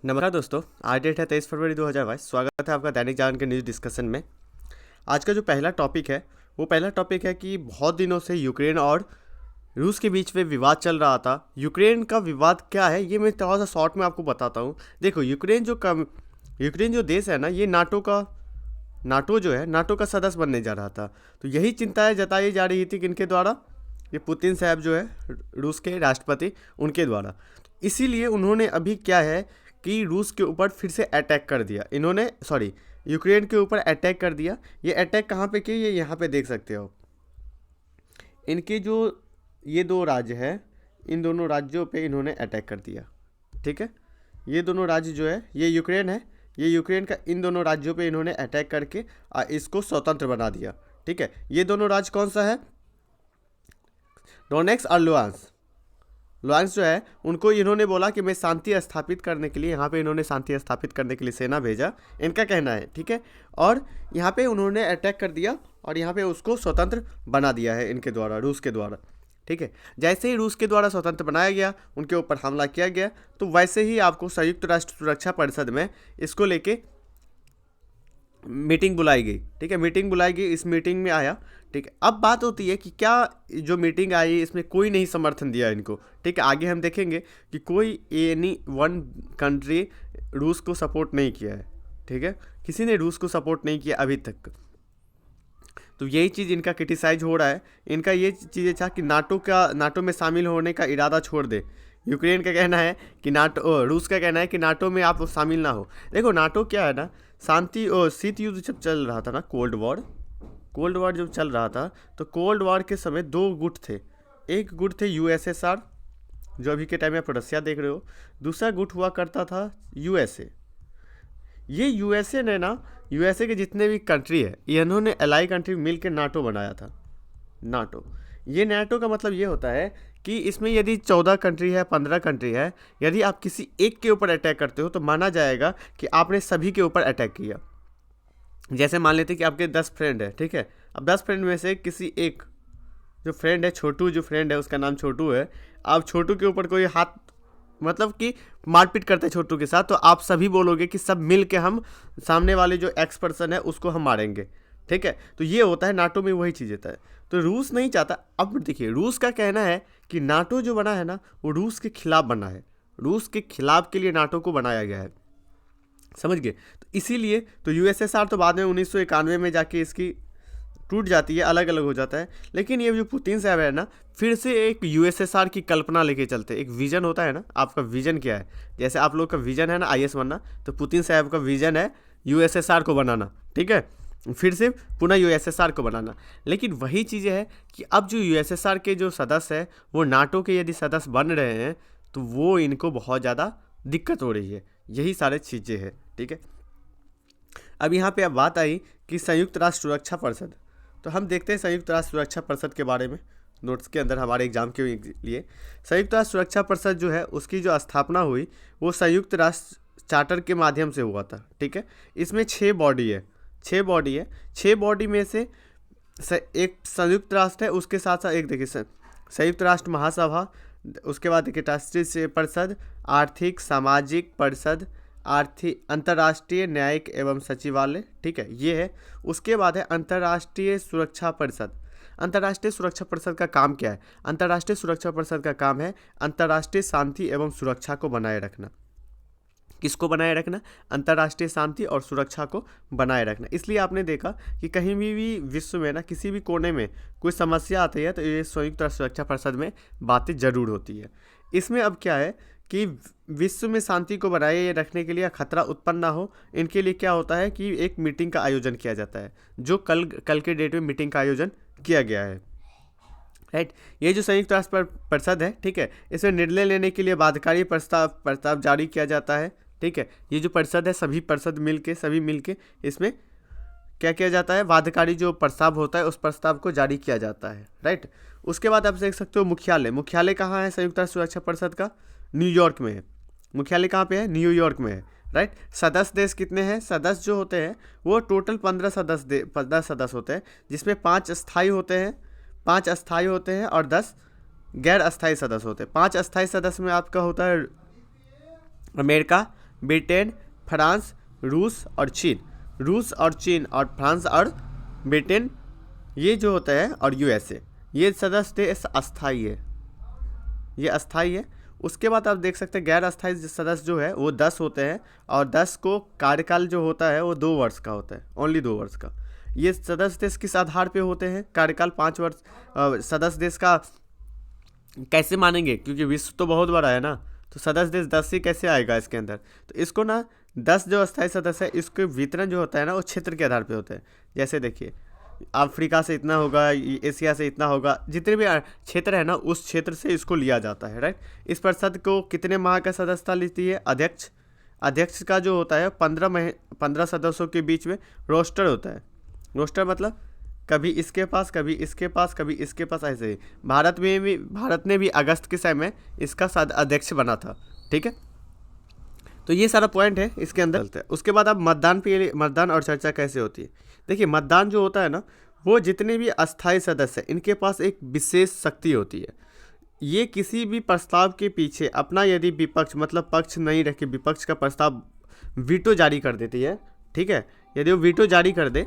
नमस्कार दोस्तों, आज डेट है 23 फरवरी 2022। स्वागत है आपका दैनिक जागरण के न्यूज़ डिस्कशन में। आज का जो पहला टॉपिक है वो पहला टॉपिक है कि बहुत दिनों से यूक्रेन और रूस के बीच में विवाद चल रहा था। यूक्रेन का विवाद क्या है ये मैं थोड़ा सा शॉर्ट में आपको बताता हूँ। देखो, यूक्रेन जो देश है ना, ये नाटो का सदस्य बनने जा रहा था। तो यही चिंताएं जताई जा रही थी कि इनके द्वारा, ये पुतिन साहब जो है रूस के राष्ट्रपति, उनके द्वारा। इसीलिए उन्होंने अभी क्या है कि रूस के ऊपर फिर से अटैक कर दिया। यूक्रेन के ऊपर अटैक कर दिया। ये अटैक कहाँ पे किया, ये यहाँ पे देख सकते हो। इनके जो ये दो राज्य है, इन दोनों राज्यों पे इन्होंने अटैक कर दिया। ठीक है, ये दोनों राज्य जो है, ये यूक्रेन है, ये यूक्रेन का इन दोनों राज्यों पे इन्होंने अटैक करके इसको स्वतंत्र बना दिया। ठीक है, ये दोनों राज्य कौन सा है, डोनेक्स और लुहांस्क जो है, उनको इन्होंने बोला कि मैं शांति स्थापित करने के लिए, यहाँ पे इन्होंने शांति स्थापित करने के लिए सेना भेजा, इनका कहना है। ठीक है, और यहाँ पे उन्होंने अटैक कर दिया और यहाँ पे उसको स्वतंत्र बना दिया है इनके द्वारा, रूस के द्वारा। ठीक है, जैसे ही रूस के द्वारा स्वतंत्र बनाया गया, उनके ऊपर हमला किया गया, तो वैसे ही आपको संयुक्त राष्ट्र सुरक्षा परिषद में इसको लेके मीटिंग बुलाई गई। ठीक है, मीटिंग बुलाई गई, इस मीटिंग में आया। ठीक है, अब बात होती है कि क्या जो मीटिंग आई इसमें कोई नहीं समर्थन दिया इनको। ठीक है, आगे हम देखेंगे कि कोई एनी वन कंट्री रूस को सपोर्ट नहीं किया है। ठीक है, किसी ने रूस को सपोर्ट नहीं किया अभी तक। तो यही चीज़ इनका क्रिटिसाइज हो रहा है। इनका ये चीज़ था कि नाटो में शामिल होने का इरादा छोड़ दे। यूक्रेन का कहना है कि रूस का कहना है कि नाटो में आप शामिल ना हो। देखो, नाटो क्या है ना, शांति और शीत युद्ध जब चल रहा था ना, कोल्ड वॉर जब चल रहा था, तो कोल्ड वॉर के समय दो गुट थे। एक गुट थे यूएसएसआर, जो अभी के टाइम में आप रसिया देख रहे हो। दूसरा गुट हुआ करता था यूएसए। ये यूएसए ने ना, यूएसए के जितने भी कंट्री है, इन्होंने अलाई कंट्री मिल के नाटो बनाया था। नाटो का मतलब ये होता है कि इसमें यदि 14 कंट्री है, 15 कंट्री है, यदि आप किसी एक के ऊपर अटैक करते हो तो माना जाएगा कि आपने सभी के ऊपर अटैक किया। जैसे मान लेते कि आपके 10 फ्रेंड है। ठीक है, अब 10 फ्रेंड में से किसी एक जो फ्रेंड है, जो फ्रेंड है उसका नाम छोटू है, अब छोटू के ऊपर कोई हाथ, मतलब कि मारपीट करता है छोटू के साथ, तो आप सभी बोलोगे कि सब मिल के हम सामने वाले जो एक्स पर्सन है उसको हम मारेंगे। ठीक है, तो ये होता है नाटो में, वही चीज़ होता है। तो रूस नहीं चाहता। अब देखिए, रूस का कहना है कि नाटो जो बना है ना, वो रूस के खिलाफ बना है। रूस के खिलाफ के लिए नाटो को बनाया गया है, समझ गए। तो इसीलिए तो यूएसएसआर तो बाद में 1991 में जाके इसकी टूट जाती है, अलग अलग हो जाता है। लेकिन ये जो पुतिन साहब है ना, फिर से एक यूएसएसआर की कल्पना लेके चलते। एक विजन होता है ना, आपका विजन क्या है, जैसे आप लोग का विजन है ना आईएएस बनना, तो पुतिन साहब का विजन है यूएसएसआर को बनाना। ठीक है, फिर से पुनः यूएसएसआर को बनाना। लेकिन वही चीज़ें है कि अब जो यूएसएसआर के जो सदस्य है, वो नाटो के यदि सदस्य बन रहे हैं, तो वो इनको बहुत ज़्यादा दिक्कत हो रही है। यही सारे चीज़ें हैं। ठीक है, अब यहाँ पे अब बात आई कि संयुक्त राष्ट्र सुरक्षा परिषद। तो हम देखते हैं संयुक्त राष्ट्र सुरक्षा परिषद के बारे में, नोट्स के अंदर हमारे एग्जाम के लिए। संयुक्त राष्ट्र सुरक्षा परिषद जो है, उसकी जो स्थापना हुई वो संयुक्त राष्ट्र चार्टर के माध्यम से हुआ था। ठीक है, इसमें 6 बॉडी है। 6 बॉडी में से एक संयुक्त राष्ट्र है, उसके साथ साथ एक देखिए संयुक्त राष्ट्र महासभा, उसके बाद देखिए राष्ट्रीय परिषद, आर्थिक सामाजिक परिषद, अंतर्राष्ट्रीय न्यायिक एवं सचिवालय। ठीक है, ये है। उसके बाद है अंतर्राष्ट्रीय सुरक्षा परिषद। अंतर्राष्ट्रीय सुरक्षा परिषद का काम क्या है? अंतर्राष्ट्रीय सुरक्षा परिषद का काम है अंतर्राष्ट्रीय शांति एवं सुरक्षा को बनाए रखना। किसको बनाए रखना? अंतर्राष्ट्रीय शांति और सुरक्षा को बनाए रखना। इसलिए आपने देखा कि कहीं भी विश्व में ना, किसी भी कोने में कोई समस्या आती है तो ये संयुक्त राष्ट्र सुरक्षा परिषद में बातें जरूर होती है। इसमें अब क्या है कि विश्व में शांति को बनाए रखने के लिए खतरा उत्पन्न ना हो, इनके लिए क्या होता है कि एक मीटिंग का आयोजन किया जाता है, जो कल के डेट में मीटिंग का आयोजन किया गया है। राइट, ये जो संयुक्त राष्ट्र परिषद है, ठीक है, इसमें निर्णय लेने के लिए बाध्यकारी प्रस्ताव जारी किया जाता है। ठीक है, ये जो परिषद है, सभी मिलके इसमें क्या किया जाता है, बाध्यकारी जो प्रस्ताव होता है उस प्रस्ताव को जारी किया जाता है। राइट, उसके बाद आप देख सकते हो मुख्यालय कहाँ है संयुक्त राष्ट्र सुरक्षा परिषद का? न्यूयॉर्क में है। मुख्यालय कहाँ पे है? न्यूयॉर्क में है। राइट, सदस्य देश कितने हैं? सदस्य जो होते हैं वो टोटल 15 सदस्य होते हैं, जिसमें 5 अस्थायी होते हैं और 10 गैर अस्थायी सदस्य होते हैं। 5 अस्थायी सदस्य में आपका होता है अमेरिका, ब्रिटेन, फ्रांस, रूस और चीन। रूस और चीन और फ्रांस और ब्रिटेन ये जो होता है और यूएसए, ये सदस्य देश अस्थायी है, ये अस्थायी है। उसके बाद आप देख सकते हैं गैर अस्थायी सदस्य जो है वो 10 होते हैं और 10 को कार्यकाल जो होता है वो 2 वर्ष का होता है, ओनली 2 वर्ष का। ये सदस्य देश किस आधार पे होते हैं? कार्यकाल 5 वर्ष। सदस्य देश का कैसे मानेंगे, क्योंकि विश्व तो बहुत बड़ा है ना, तो सदस्य देश 10 ही कैसे आएगा इसके अंदर? तो इसको ना 10 जो अस्थायी सदस्य है इसके वितरण जो होता है ना वो क्षेत्र के आधार पे होता है। जैसे देखिए अफ्रीका से इतना होगा, एशिया से इतना होगा, जितने भी क्षेत्र है ना उस क्षेत्र से इसको लिया जाता है, राइट। इस परिषद को कितने माह का सदस्यता लेती है? अध्यक्ष। अध्यक्ष का जो होता है 15 सदस्यों के बीच में रोस्टर होता है। रोस्टर मतलब कभी इसके पास, कभी इसके पास, कभी इसके पास, ऐसे ही। भारत ने भी अगस्त के समय इसका अध्यक्ष बना था, ठीक है। तो ये सारा पॉइंट है इसके अंदर। उसके बाद अब मतदान और चर्चा कैसे होती है। देखिए मतदान जो होता है ना वो जितने भी अस्थायी सदस्य हैं इनके पास एक विशेष शक्ति होती है। ये किसी भी प्रस्ताव के पीछे अपना यदि विपक्ष मतलब पक्ष नहीं रखे, विपक्ष का प्रस्ताव वीटो जारी कर देती है, ठीक है। यदि वो वीटो जारी कर दे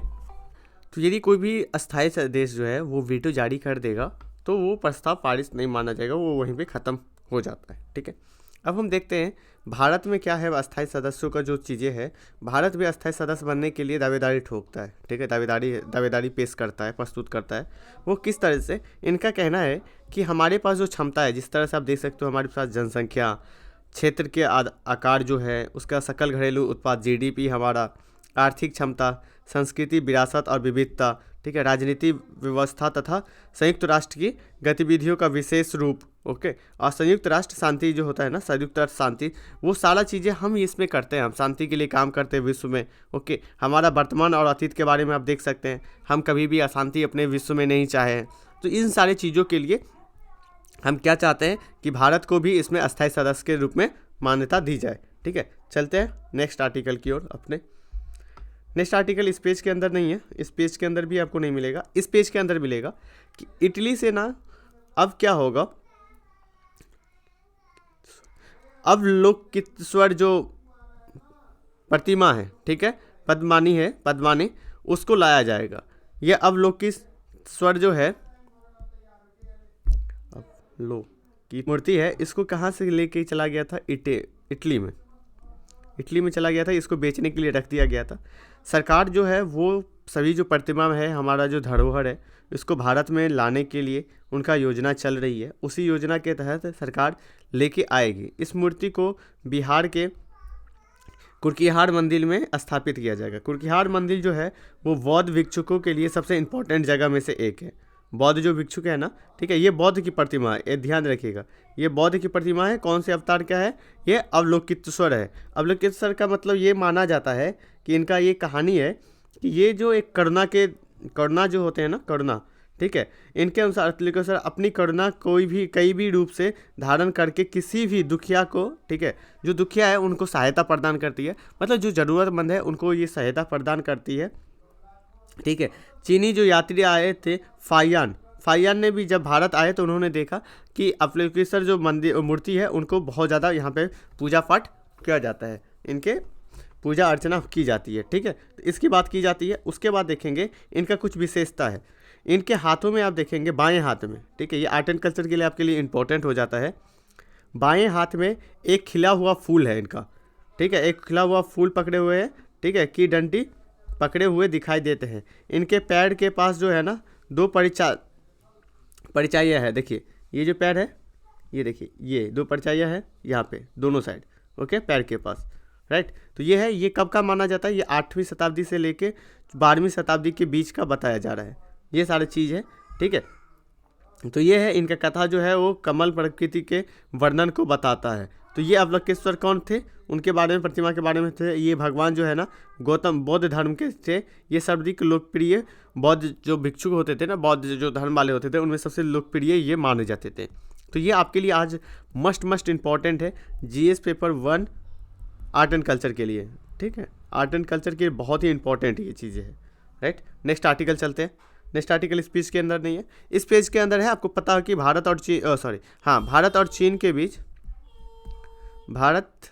तो यदि कोई भी अस्थायी देश जो है वो वीटो जारी कर देगा तो वो प्रस्ताव पारित नहीं माना जाएगा, वो वहीं पे ख़त्म हो जाता है, ठीक है। अब हम देखते हैं भारत में क्या है अस्थायी सदस्यों का जो चीज़ें हैं। भारत भी अस्थायी सदस्य बनने के लिए दावेदारी ठोकता है, ठीक है, दावेदारी पेश करता है, प्रस्तुत करता है। वो किस तरह से? इनका कहना है कि हमारे पास जो क्षमता है, जिस तरह से आप देख सकते हो हमारे पास जनसंख्या, क्षेत्र के आकार जो है, उसका सकल घरेलू उत्पाद जीडीपी, हमारा आर्थिक क्षमता, संस्कृति, विरासत और विविधता, ठीक है, राजनीति व्यवस्था तथा संयुक्त राष्ट्र की गतिविधियों का विशेष रूप, ओके, और संयुक्त राष्ट्र शांति जो होता है ना, संयुक्त राष्ट्र शांति, वो सारा चीज़ें हम इसमें करते हैं, हम शांति के लिए काम करते हैं विश्व में, ओके। हमारा वर्तमान और अतीत के बारे में आप देख सकते हैं, हम कभी भी अशांति अपने विश्व में नहीं चाहे हैं। तो इन सारी चीज़ों के लिए हम क्या चाहते हैं कि भारत को भी इसमें अस्थायी सदस्य के रूप में मान्यता दी जाए, ठीक है। चलते हैं नेक्स्ट आर्टिकल की ओर अपने। नेक्स्ट आर्टिकल इस पेज के अंदर नहीं है, इस पेज के अंदर भी आपको नहीं मिलेगा, इस पेज के अंदर मिलेगा कि इटली से ना अब क्या होगा, अब लोकेश्वर जो प्रतिमा है, ठीक है, पद्मानी, उसको लाया जाएगा। ये अब लोकेश्वर जो है, अब की मूर्ति है, इसको कहाँ से लेके चला गया था? इटली में चला गया था, इसको बेचने के लिए रख दिया गया था। सरकार जो है वो सभी जो प्रतिमा है, हमारा जो धरोहर है, इसको भारत में लाने के लिए उनका योजना चल रही है। उसी योजना के तहत सरकार लेके आएगी। इस मूर्ति को बिहार के कुरकिहार मंदिर में स्थापित किया जाएगा। कुरकिहार मंदिर जो है वो बौद्ध भिक्षुकों के लिए सबसे इम्पोर्टेंट जगह में से एक है। बौद्ध जो भिक्षुक है ना, ठीक है, ये बौद्ध की प्रतिमा है, ये ध्यान रखिएगा, ये बौद्ध की प्रतिमा है। कौन से अवतार का है? ये अवलोकितेश्वर है। अवलोकितेश्वर का मतलब ये माना जाता है कि इनका ये कहानी है कि ये जो एक करुणा जो होते हैं ना, करुणा, ठीक है, इनके अनुसार अवलोकितेश्वर अपनी करुणा कई भी रूप से धारण करके किसी भी दुखिया को, ठीक है, जो दुखिया है उनको सहायता प्रदान करती है, मतलब जो ज़रूरतमंद है उनको ये सहायता प्रदान करती है, ठीक है। चीनी जो यात्री आए थे फाइयान ने भी जब भारत आए तो उन्होंने देखा कि अवलोकितेश्वर जो मूर्ति है उनको बहुत ज़्यादा यहाँ पे पूजा पाठ किया जाता है, इनके पूजा अर्चना की जाती है, ठीक है। तो इसकी बात की जाती है। उसके बाद देखेंगे इनका कुछ विशेषता है। इनके हाथों में आप देखेंगे, बाएं हाथ में, ठीक है, ये आर्ट एंड कल्चर के लिए आपके लिए इंपॉर्टेंट हो जाता है। बाएं हाथ में एक खिला हुआ फूल है इनका, ठीक है, एक खिला हुआ फूल पकड़े हुए है, ठीक है, की डंडी पकड़े हुए दिखाई देते हैं। इनके पैर के पास जो है ना 2 परिचाइयाँ है। देखिए ये जो पैर है, ये देखिए ये 2 परिचाइयाँ है यहाँ पे दोनों साइड, ओके, पैर के पास, राइट। तो ये है, ये कब का माना जाता है? ये 8वीं शताब्दी से लेके 12वीं शताब्दी के बीच का बताया जा रहा है, ये सारी चीज़ है, ठीक है। तो ये है इनका कथा जो है वो कमल प्रकृति के वर्णन को बताता है। तो ये अवलोकितेश्वर कौन थे, उनके बारे में, प्रतिमा के बारे में थे। ये भगवान जो है ना गौतम बौद्ध धर्म के थे। ये सर्वाधिक लोकप्रिय बौद्ध जो भिक्षुक होते थे ना, बौद्ध जो धर्म वाले होते थे, उनमें सबसे लोकप्रिय ये माने जाते थे। तो ये आपके लिए आज मस्ट इम्पॉर्टेंट है GS paper 1 art and culture के लिए, ठीक है। आर्ट एंड कल्चर के लिए बहुत ही इंपॉर्टेंट ये चीज़ें हैं, राइट। नेक्स्ट आर्टिकल चलते हैं। नेक्स्ट आर्टिकल इस पेज के अंदर नहीं है, इस पेज के अंदर है। आपको पता है कि भारत और चीन के बीच, भारत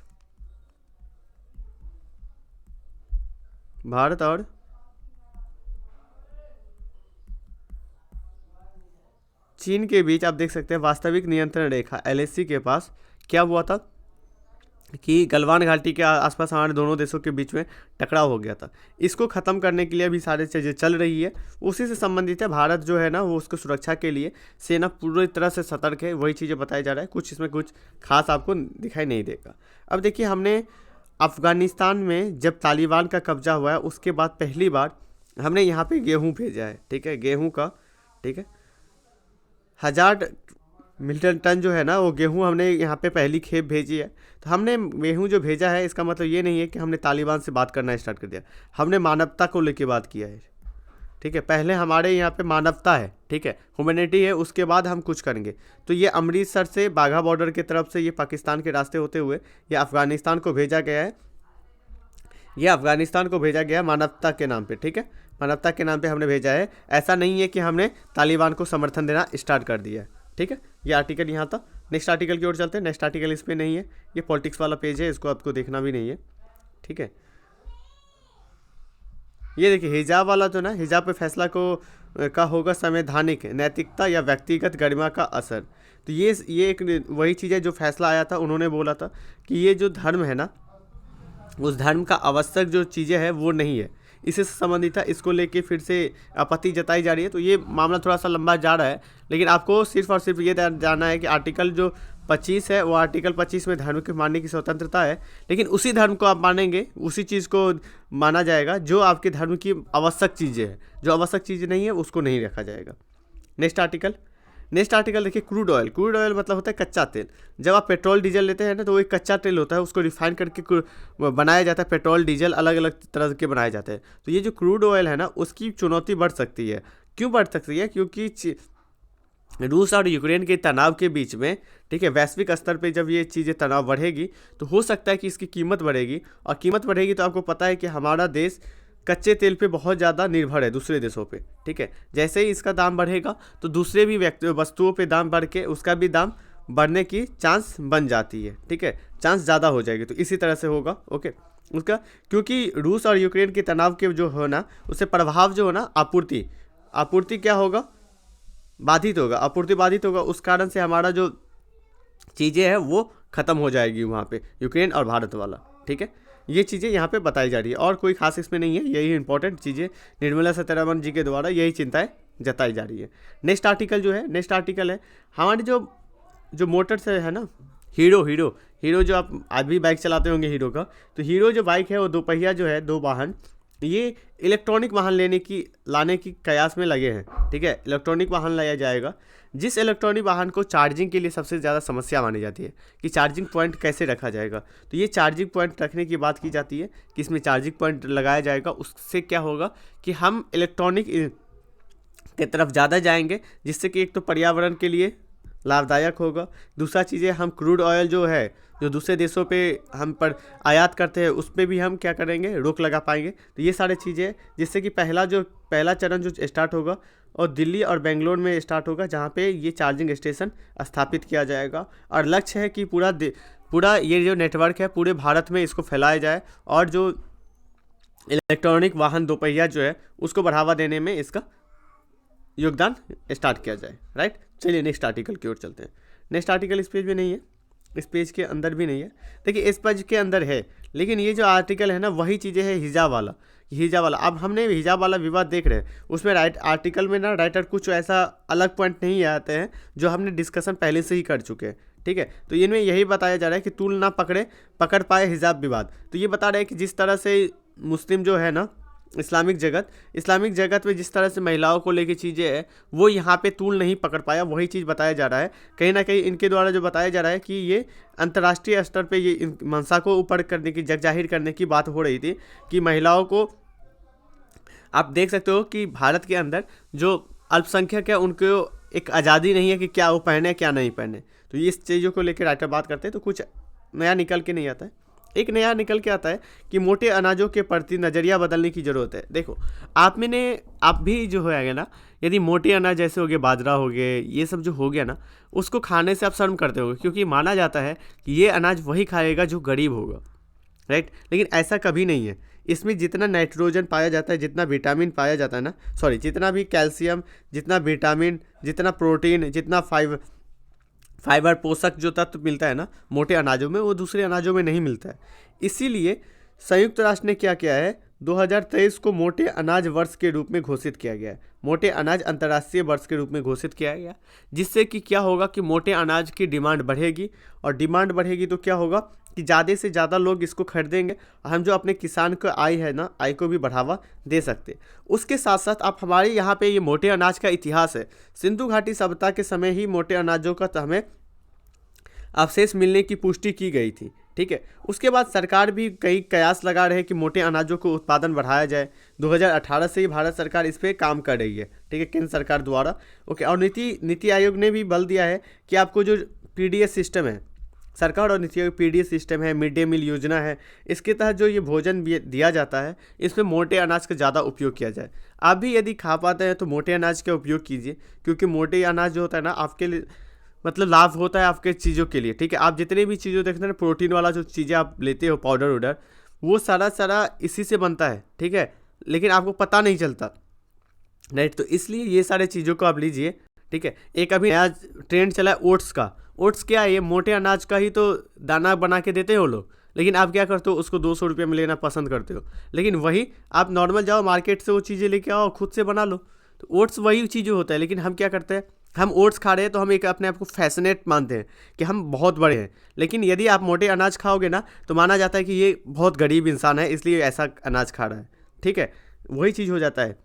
भारत और चीन के बीच आप देख सकते हैं वास्तविक नियंत्रण रेखा एलएसी के पास क्या हुआ था कि गलवान घाटी के आसपास हमारे दोनों देशों के बीच में टकराव हो गया था। इसको ख़त्म करने के लिए अभी सारी चीज़ें चल रही है, उसी से संबंधित है। भारत जो है ना वो उसको सुरक्षा के लिए सेना पूरी तरह से सतर्क है, वही चीज़ें बताया जा रहा है। कुछ इसमें कुछ खास आपको दिखाई नहीं देगा। अब देखिए, हमने अफ़गानिस्तान में जब तालिबान का कब्जा हुआ है उसके बाद पहली बार हमने यहाँ पे गेहूँ भेजा है, ठीक है, गेहूँ का, ठीक है, 1000 मिलियन टन जो है ना वो गेहूँ हमने यहाँ पे पहली खेप भेजी है। तो हमने गेहूँ जो भेजा है इसका मतलब ये नहीं है कि हमने तालिबान से बात करना स्टार्ट कर दिया, हमने मानवता को लेके बात किया है, ठीक है। पहले हमारे यहाँ पे मानवता है, ठीक है, ह्यूमैनिटी है, उसके बाद हम कुछ करेंगे। तो ये अमृतसर से बाघा बॉर्डर की तरफ से ये पाकिस्तान के रास्ते होते हुए ये अफ़गानिस्तान को भेजा गया है, ये अफ़गानिस्तान को भेजा गया मानवता के नाम पे, ठीक है, मानवता के नाम पे हमने भेजा है। ऐसा नहीं है कि हमने तालिबान को समर्थन देना स्टार्ट कर दिया है, ठीक है। ये आर्टिकल यहाँ था। नेक्स्ट आर्टिकल की ओर चलते हैं। नेक्स्ट आर्टिकल इस पर नहीं है, ये पॉलिटिक्स वाला पेज है, इसको आपको देखना भी नहीं है, ठीक है। ये देखिए हिजाब वाला जो ना, हिजाब पे फैसला को का होगा संवैधानिक नैतिकता या व्यक्तिगत गरिमा का असर। तो ये एक वही चीज़ है जो फैसला आया था, उन्होंने बोला था कि ये जो धर्म है ना उस धर्म का आवश्यक जो चीज़ें हैं वो नहीं है, इससे संबंधित था। इसको लेके फिर से आपत्ति जताई जा रही है। तो ये मामला थोड़ा सा लंबा जा रहा है, लेकिन आपको सिर्फ और सिर्फ ये जानना है कि आर्टिकल जो 25 है वो आर्टिकल 25 में धर्म के मानने की स्वतंत्रता है, लेकिन उसी धर्म को आप मानेंगे, उसी चीज़ को माना जाएगा जो आपके धर्म की आवश्यक चीज़ें हैं। जो आवश्यक चीज़ें नहीं है उसको नहीं रखा जाएगा। नेक्स्ट आर्टिकल देखिए, क्रूड ऑयल। क्रूड ऑयल मतलब होता है कच्चा तेल। जब आप पेट्रोल डीजल लेते हैं ना तो वो एक कच्चा तेल होता है, उसको रिफाइन करके बनाया जाता है। पेट्रोल डीजल अलग अलग तरह के बनाए जाते हैं। तो ये जो क्रूड ऑयल है ना उसकी चुनौती बढ़ सकती है। क्यों बढ़ सकती है? क्योंकि रूस और यूक्रेन के तनाव के बीच में, ठीक है, वैश्विक स्तर पे जब ये चीज़ें तनाव बढ़ेगी तो हो सकता है कि इसकी कीमत बढ़ेगी, और कीमत बढ़ेगी तो आपको पता है कि हमारा देश कच्चे तेल पे बहुत ज़्यादा निर्भर है दूसरे देशों पे, ठीक है। जैसे ही इसका दाम बढ़ेगा तो दूसरे भी वस्तुओं पे दाम बढ़ के उसका भी दाम बढ़ने की चांस बन जाती है, ठीक है, चांस ज़्यादा हो जाएगी। तो इसी तरह से होगा, ओके, उसका, क्योंकि रूस और यूक्रेन के तनाव के जो हो ना उससे प्रभाव जो हो ना आपूर्ति क्या होगा, बाधित होगा, आपूर्ति बाधित होगा। उस कारण से हमारा जो चीज़ें हैं वो ख़त्म हो जाएगी वहाँ पे, यूक्रेन और भारत वाला, ठीक है। ये चीज़ें यहाँ पे बताई जा रही है और कोई खास इसमें नहीं है, यही इंपॉर्टेंट चीज़ें निर्मला सीतारमण जी के द्वारा यही चिंताएं जताई जा रही है। नेक्स्ट आर्टिकल है हमारी जो मोटर्स है ना, हीरो जो आप आज भी बाइक चलाते होंगे हीरो का, तो हीरो जो बाइक है वो दो पहिया जो है, दो वाहन, ये इलेक्ट्रॉनिक वाहन लाने की कयास में लगे हैं, ठीक है। इलेक्ट्रॉनिक वाहन लाया जाएगा, जिस इलेक्ट्रॉनिक वाहन को चार्जिंग के लिए सबसे ज़्यादा समस्या मानी जाती है कि चार्जिंग पॉइंट कैसे रखा जाएगा। तो ये चार्जिंग पॉइंट रखने की बात की जाती है कि इसमें चार्जिंग पॉइंट लगाया जाएगा। उससे क्या होगा कि हम इलेक्ट्रॉनिक की तरफ ज़्यादा जाएंगे, जिससे कि एक तो पर्यावरण के लिए लाभदायक होगा, दूसरा चीज़ें हम क्रूड ऑयल जो है जो दूसरे देशों पे हम पर आयात करते हैं उस पर भी हम क्या करेंगे, रोक लगा पाएंगे। तो ये सारी चीज़ें, जिससे कि पहला चरण जो स्टार्ट होगा और दिल्ली और बेंगलोर में स्टार्ट होगा, जहाँ पे ये चार्जिंग स्टेशन स्थापित किया जाएगा। और लक्ष्य है कि पूरा ये जो नेटवर्क है पूरे भारत में इसको फैलाया जाए और जो इलेक्ट्रॉनिक वाहन दोपहिया जो है उसको बढ़ावा देने में इसका योगदान स्टार्ट किया जाए, राइट। चलिए नेक्स्ट आर्टिकल की ओर चलते हैं। नेक्स्ट आर्टिकल इस पेज में नहीं है, इस पेज के अंदर भी नहीं है। देखिए इस पेज के अंदर है, लेकिन ये जो आर्टिकल है ना वही चीज़ें है हिजाब वाला। अब हमने हिजाब वाला विवाद देख रहे हैं, उसमें आर्टिकल में ना राइटर कुछ ऐसा अलग पॉइंट नहीं आते हैं जो हमने डिस्कशन पहले से ही कर चुके हैं, ठीक है। तो इनमें यही बताया जा रहा है कि तूल ना पकड़ पाए हिजाब विवाद। तो ये बता रहे हैं कि जिस तरह से मुस्लिम जो है ना इस्लामिक जगत में जिस तरह से महिलाओं को लेके चीज़ें हैं वो यहाँ पे तूल नहीं पकड़ पाया, वही चीज़ बताया जा रहा है। कहीं ना कहीं इनके द्वारा जो बताया जा रहा है कि ये अंतर्राष्ट्रीय स्तर पे ये मंशा को ऊपर करने की, जग जाहिर करने की बात हो रही थी कि महिलाओं को, आप देख सकते हो कि भारत के अंदर जो अल्पसंख्यक है उनको एक आज़ादी नहीं है कि क्या वो पहने क्या नहीं पहने। तो इस चीज़ों को लेकर राइटर बात करते हैं तो कुछ नया निकल के नहीं आता है। एक नया निकल के आता है कि मोटे अनाजों के प्रति नज़रिया बदलने की ज़रूरत है। देखो आप भी जो होगा ना, यदि मोटे अनाज जैसे हो गए, बाजरा हो गए, ये सब जो हो गया ना, उसको खाने से आप शर्म करते होगे, क्योंकि माना जाता है कि ये अनाज वही खाएगा जो गरीब होगा, राइट। लेकिन ऐसा कभी नहीं है। इसमें जितना नाइट्रोजन पाया जाता है, जितना विटामिन पाया जाता है ना, सॉरी, जितना भी कैल्शियम, जितना विटामिन, जितना प्रोटीन, जितना फाइबर पोषक जो तत्व मिलता है ना मोटे अनाजों में, वो दूसरे अनाजों में नहीं मिलता है। इसीलिए संयुक्त राष्ट्र ने क्या किया है, 2023 को मोटे अनाज वर्ष के रूप में घोषित किया गया है। मोटे अनाज अंतर्राष्ट्रीय वर्ष के रूप में घोषित किया गया, जिससे कि क्या होगा कि मोटे अनाज की डिमांड बढ़ेगी, और डिमांड बढ़ेगी तो क्या होगा कि ज़्यादा से ज़्यादा लोग इसको खरीदेंगे। हम जो अपने किसान को आय है ना, आय को भी बढ़ावा दे सकते। उसके साथ साथ आप हमारे यहाँ पे ये मोटे अनाज का इतिहास है। सिंधु घाटी सभ्यता के समय ही मोटे अनाजों का हमें अवशेष मिलने की पुष्टि की गई थी, ठीक है। उसके बाद सरकार भी कई कयास लगा रहे हैं कि मोटे अनाजों को उत्पादन बढ़ाया जाए। 2018 से ही भारत सरकार इस पर काम कर रही है, ठीक है, केंद्र सरकार द्वारा। ओके, और नीति आयोग ने भी बल दिया है कि आपको जो पीडीएस सिस्टम है, सरकार और नीति आयोग पीडीएस सिस्टम है, मिड डे मील योजना है, इसके तहत जो ये भोजन दिया जाता है, इसमें मोटे अनाज का ज़्यादा उपयोग किया जाए। आप भी यदि खा पाते हैं तो मोटे अनाज का उपयोग कीजिए, क्योंकि मोटे अनाज जो होता है ना, आपके लिए मतलब लाभ होता है आपके चीज़ों के लिए, ठीक है। आप जितने भी चीज़ों देखते हैं ना, प्रोटीन वाला जो चीज़ें आप लेते हो, पाउडर वाउडर, वो सारा इसी से बनता है, ठीक है, लेकिन आपको पता नहीं चलता, राइट। तो इसलिए ये सारे चीज़ों को आप लीजिए, ठीक है। एक अभी नया ट्रेंड चला है ओट्स का। ओट्स क्या है, ये मोटे अनाज का ही तो दाना बना के देते हो लोग, लेकिन आप क्या करते हो, उसको 200 रुपये में लेना पसंद करते हो। लेकिन वही आप नॉर्मल जाओ मार्केट से, वो चीज़ें लेके आओ, खुद से बना लो। तो ओट्स वही चीज़ होता है, लेकिन हम क्या करते हैं, हम ओट्स खा रहे हैं तो हम एक अपने आप को फैसिनेट मानते हैं कि हम बहुत बड़े हैं। लेकिन यदि आप मोटे अनाज खाओगे ना, तो माना जाता है कि ये बहुत गरीब इंसान है, इसलिए ऐसा अनाज खा रहा है, ठीक है। वही चीज़ हो जाता है।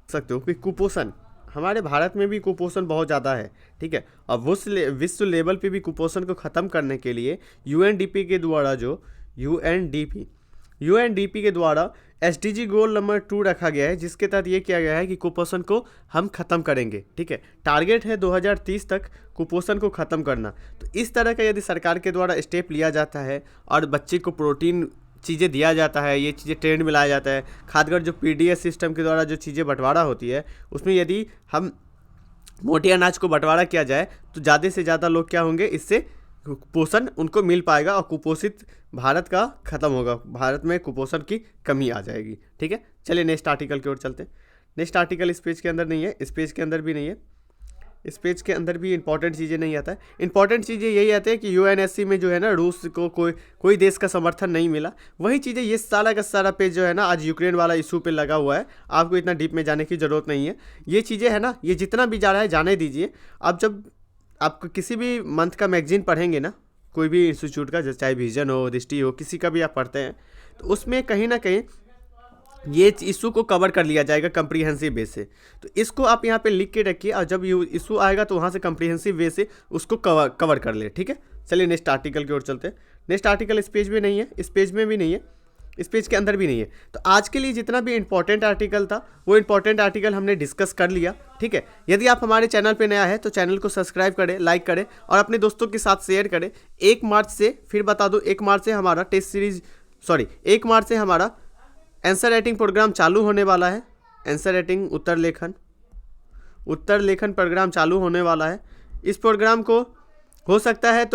सकते हो कि कुपोषण, हमारे भारत में भी कुपोषण बहुत ज़्यादा है, ठीक है। और विश्व लेवल पे भी कुपोषण को ख़त्म करने के लिए यूएनडीपी के द्वारा यूएनडीपी के द्वारा एसडीजी गोल नंबर 2 रखा गया है, जिसके तहत ये किया गया है कि कुपोषण को हम ख़त्म करेंगे, ठीक है। टारगेट है 2030 तक कुपोषण को ख़त्म करना। तो इस तरह का यदि सरकार के द्वारा स्टेप लिया जाता है और बच्चे को प्रोटीन चीज़ें दिया जाता है, ये चीज़ें ट्रेंड में लाया जाता है, खासकर जो पीडीएस सिस्टम के द्वारा जो चीज़ें बंटवारा होती है, उसमें यदि हम मोटे अनाज को बंटवारा किया जाए तो ज़्यादा से ज़्यादा लोग क्या होंगे, इससे पोषण उनको मिल पाएगा और कुपोषित भारत का ख़त्म होगा, भारत में कुपोषण की कमी आ जाएगी, ठीक है। चलिए नेक्स्ट आर्टिकल की ओर चलते हैं। नेक्स्ट आर्टिकल इस पेज के अंदर नहीं है, इस पेज के अंदर भी नहीं है, इस पेज के अंदर भी इंपॉर्टेंट चीज़ें नहीं आता है। इंपॉर्टेंट चीज़ें यही आती है कि यूएनएससी में जो है ना, रूस को कोई देश का समर्थन नहीं मिला। वही चीज़ें, ये सारा का सारा पेज जो है ना, आज यूक्रेन वाला इशू पे लगा हुआ है, आपको इतना डीप में जाने की ज़रूरत नहीं है। ये चीज़ें है ना, ये जितना भी जा रहा है जाने दीजिए। अब जब आप किसी भी मंथ का मैगजीन पढ़ेंगे ना, कोई भी इंस्टीट्यूट का, चाहे विजन हो, दृष्टि हो, किसी का भी आप पढ़ते हैं, तो उसमें कहीं ना कहीं ये इशू को कवर कर लिया जाएगा कंप्रीहेंसिव वे से। तो इसको आप यहाँ पे लिख के रखिए, और जब इशू आएगा तो वहाँ से कंप्रीहेंसिव वे से उसको कवर कर ले, ठीक है। चलिए नेक्स्ट आर्टिकल की ओर चलते हैं। नेक्स्ट आर्टिकल इस पेज में नहीं है, इस पेज में भी नहीं है, इस पेज के अंदर भी नहीं है। तो आज के लिए जितना भी इंपॉर्टेंट आर्टिकल था, वो इंपॉर्टेंट आर्टिकल हमने डिस्कस कर लिया, ठीक है। यदि आप हमारे चैनल पे नया है तो चैनल को सब्सक्राइब करें, लाइक करें और अपने दोस्तों के साथ शेयर करें। 1 मार्च से, फिर बता दूं, 1 मार्च से हमारा टेस्ट सीरीज, 1 मार्च से हमारा आंसर राइटिंग प्रोग्राम चालू होने वाला है। आंसर राइटिंग उत्तर लेखन प्रोग्राम चालू होने वाला है। इस प्रोग्राम को हो सकता है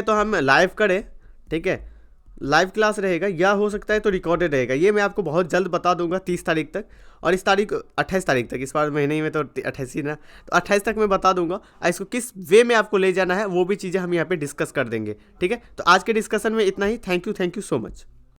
तो हम लाइव करें, ठीक है, लाइव क्लास रहेगा, या हो सकता है तो रिकॉर्डेड रहेगा। ये मैं आपको बहुत जल्द बता दूंगा 30 तारीख तक, और इस तारीख 28 तारीख तक, इस बार महीने में तो 28 ही ना, तो 28 तक मैं बता दूंगा। इसको किस वे में आपको ले जाना है वो भी चीज़ें हम यहाँ पे डिस्कस कर देंगे, ठीक है। तो आज के डिस्कशन में इतना ही। Thank you so much.